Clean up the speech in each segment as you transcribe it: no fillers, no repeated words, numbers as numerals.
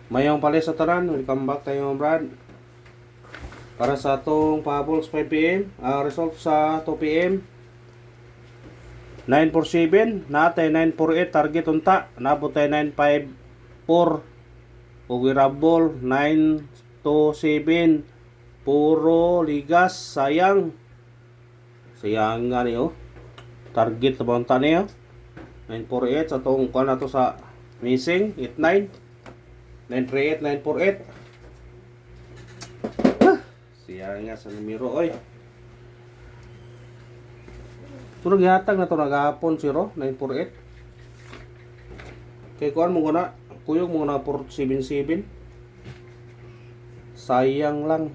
Mayong pala sa tanan, welcome back tayo mga brad. Para sa atong pahabols 5pm, result sa 2pm 947, natay 948, target unta, nabot tayo 954, ug wirable 927, puro ligas, sayang nga niyo, target na ba unta niyo, 948, sa itong kuha na to sa missing, 89, 938, 948. Siya nga sa numero, oy. So, naghihatag na to nagahapon, 948. Kaya kuhan mo na, kuyog mo na 477. Sayang lang.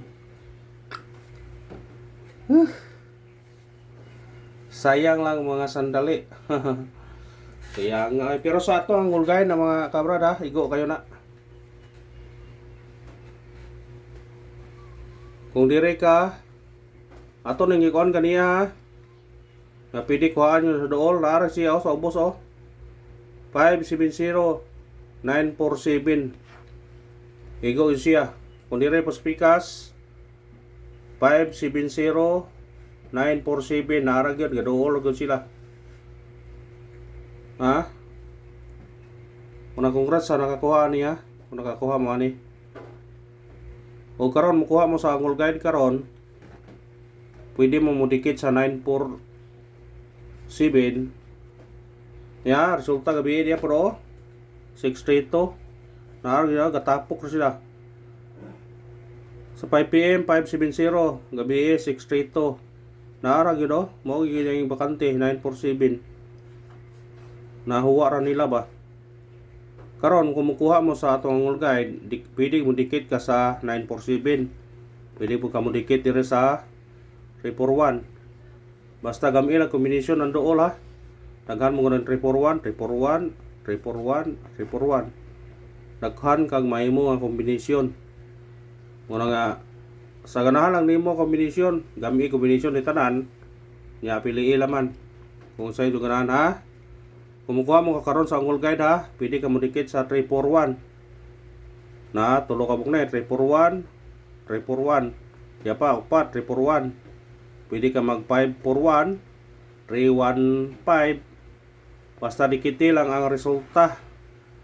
Sayang lang mga sandali. Kaya nga, pero sa ato ang ulgay na mga kabrad ha, igo kayo na. Kung dire ka, ato nang ikon kaniya ha, na pwede kuhaan nyo sa dool, nara siya sa ubos 570 947. Igo siya. Kung dire paspikas 570 947, nara gyud gadool gyud sila. Ha? Kung congrats sa nakakuha niya, kung nakakuha mo ani. O karon mukuha mo sa Angol Guide karon, pwede mo mudikit sa 947. Ya, resulta gabi dia pro 632. Na gatapok na sila. Sa 5pm 570, gabi 632. Naara gyud mo gyud yung bakante 947. Nahuwa ra nila ba? Karon kung mukuha mo sa atong Angol Guide, pwede mo dikit ka sa 947. Pwede po ka mo dikit dire sa 341. Basta gamit ang kombinasyon ng dool ha. Daghan mo ng 341, 341, 341, 341. Daghan kag mahimo ang kombinasyon. Muna nga sa ganahan lang nimo kombinasyon, gamit kombinasyon ni tanan, nya pili laman. Kung sa ganahan ha. Kumukuha mo kakaroon sa Angol Guide ha, pwede ka mo dikit sa 341. Na, tulo ka bukna 341, 341. Kaya pa, upat, 341. Pwede ka mag 541, 315. Basta dikiti lang ang resulta.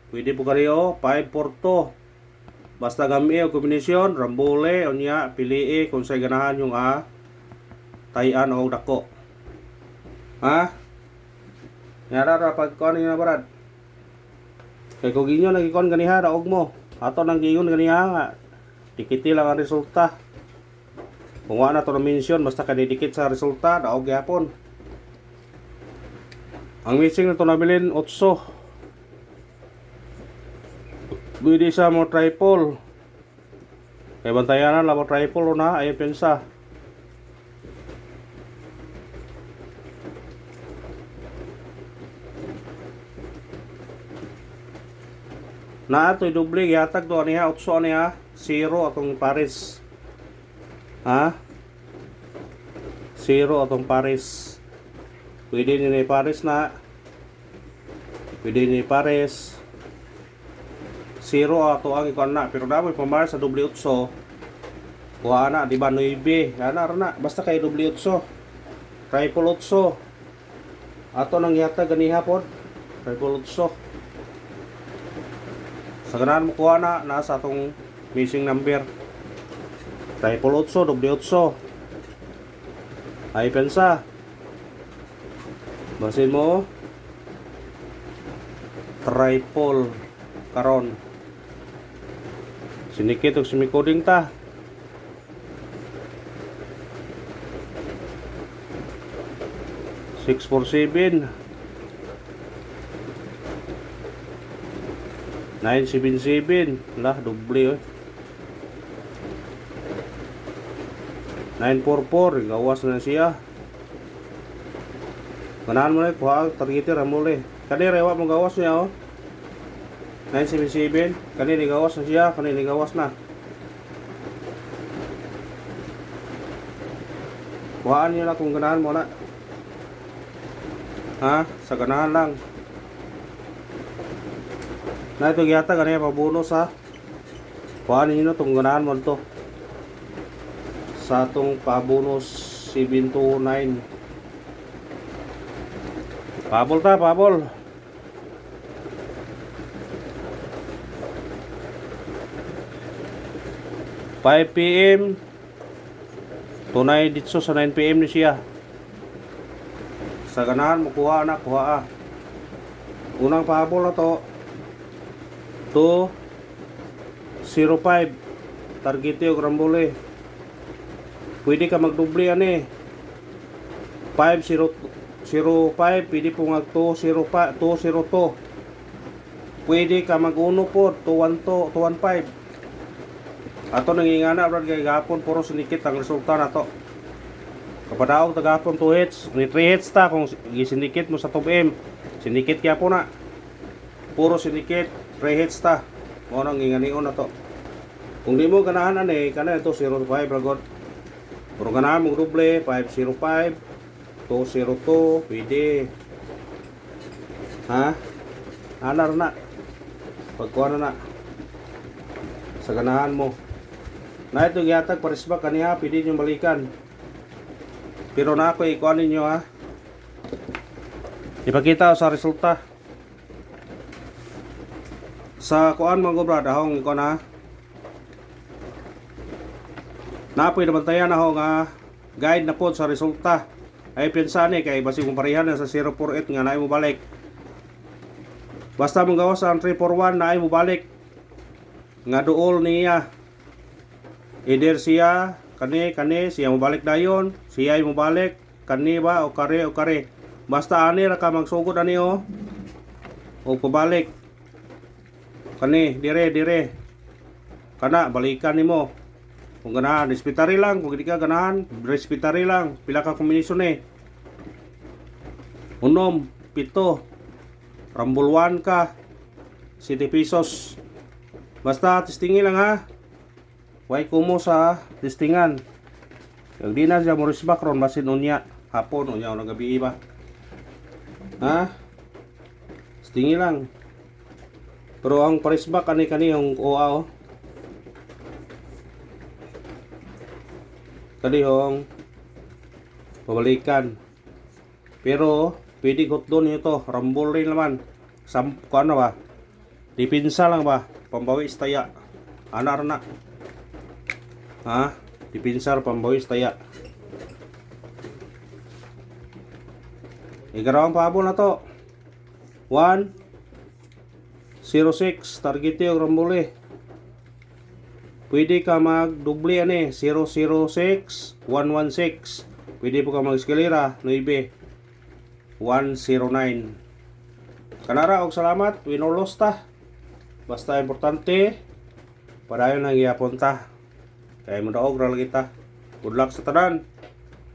Pwede po kayo, 542. Basta gamit ang kombinasyon, rambole, onya, pilii, kung sa'y ganahan yung tayan o dako. Ha? Yara ra pagkuhan niya brad. Kaya kung ginyo nagikon ganiha daog mo. Ato nang giyon ganiha nga. Dikiti lang ang resulta. Kung wala na to na mention basta kadidikit sa resulta daog gyapon. Ang missing na to nabilin 8. Pwede sa mo triple. Kaya bantayan na mo triple na ay pensa. Na ito'y doble yatag do niya 8 niya 0 atong Paris. Ha? 0 atong Paris. Pwede ni Paris na. Pwede ni Paris. 0 ato ang ikon na pero dapat pamar sa doble 8. Kuha na di ba 9. Ana ra na basta kay doble 8. Triple 8. Ato nang yatag ganiha pod. Triple 8. Sa ganahan mo kuha na, nasa atong missing number. Triple 8, doble 8. Ay pensa. Basin mo. Triple. Karon. Sinikit o simikoding ta. Six, 4, 7. 977 lah doble 944 gawas na siya. Ganahan mo na kuha targeter ramole. Kani rewa mo gawas niya 977 kani ni gawas na siya, kani ni gawas na. Kuhaan niyo na kung ganahan mo na. Ha, sa ganahan lang. Na ito gyata ganyan pabonus ha. Kuhanin nyo itong ganahan mo ito. Sa itong pabonus 729. Pabol ta, pabol. PM tunay dito sa 9 PM ni siya. Sa ganahan mo kuha na, kuha. Unang pabol na to 205 target yung rambole. Pwede ka magdubli ani 5005, pwede po nga 202. Pwede ka mag-uno po 215. Ato nangingana brad kay gapon puro sinikit ang resulta nato. Kapadaog tagapon 2 hits, ni 3 hits ta kung gisinikit mo sa top M. Sinikit kaya po na. Puro sinikit, 3 hits ta. Mo nang nginganion na to. Kung di mo ganahan ani kana ito 05 ragod. Puro ganahan mo doble 505, 202, pwede. Ha? Anar na. Pagkuha na. Sa ganahan mo. Na ito giyatag parisba kaniha, pwede nyo balikan. Pero na ako ikuan ninyo ha. Ipakita sa resulta. Sa kuan mga brad, ahong ikuan ha. Napoy naman tayo na ho nga guide na po sa resulta. Ay pinsani kay basi kung parehan na sa 048 nga naay mo balik. Basta mong gawa sa 341 naay mo balik. Nga duol niya. Either siya, kani, siya mo balik dayon, siya mo balik, kani ba, o kare. Basta ani ra ka magsugod ani o pabalik. Kani, dire. Kana, balikan nimo. Kung ganahan, respetary lang. Kung hindi ka ganahan, respetary lang. Pila ka kombinasyon eh. Unom, 7. Rambulwan ka. 7 pesos. Basta, testingin lang ha. Way kumo sa testingan. Yung di na siya mo risbak ron, basin unya. Hapon, unya o nagabi ba. Ha? Testingin lang. Pero ang parisbak kani yung OA o. Kani yung pabalikan. Pero, pwede got doon ito. Rambol rin naman. Kung ano ba? Dipinsa lang ba? Pambawi istaya. Anar na. Ha? Dipinsar pambawi istaya. Ikarawang pabol na to. 106. Target yung rambole. Pwede ka magdubli ani 006 116. Pwede po ka mag-eskalera 9 109. Kanara og salamat, winolos ta. Basta importante padayon nang giapon ta. Kaya mo daog ra kita. Good luck sa tanan.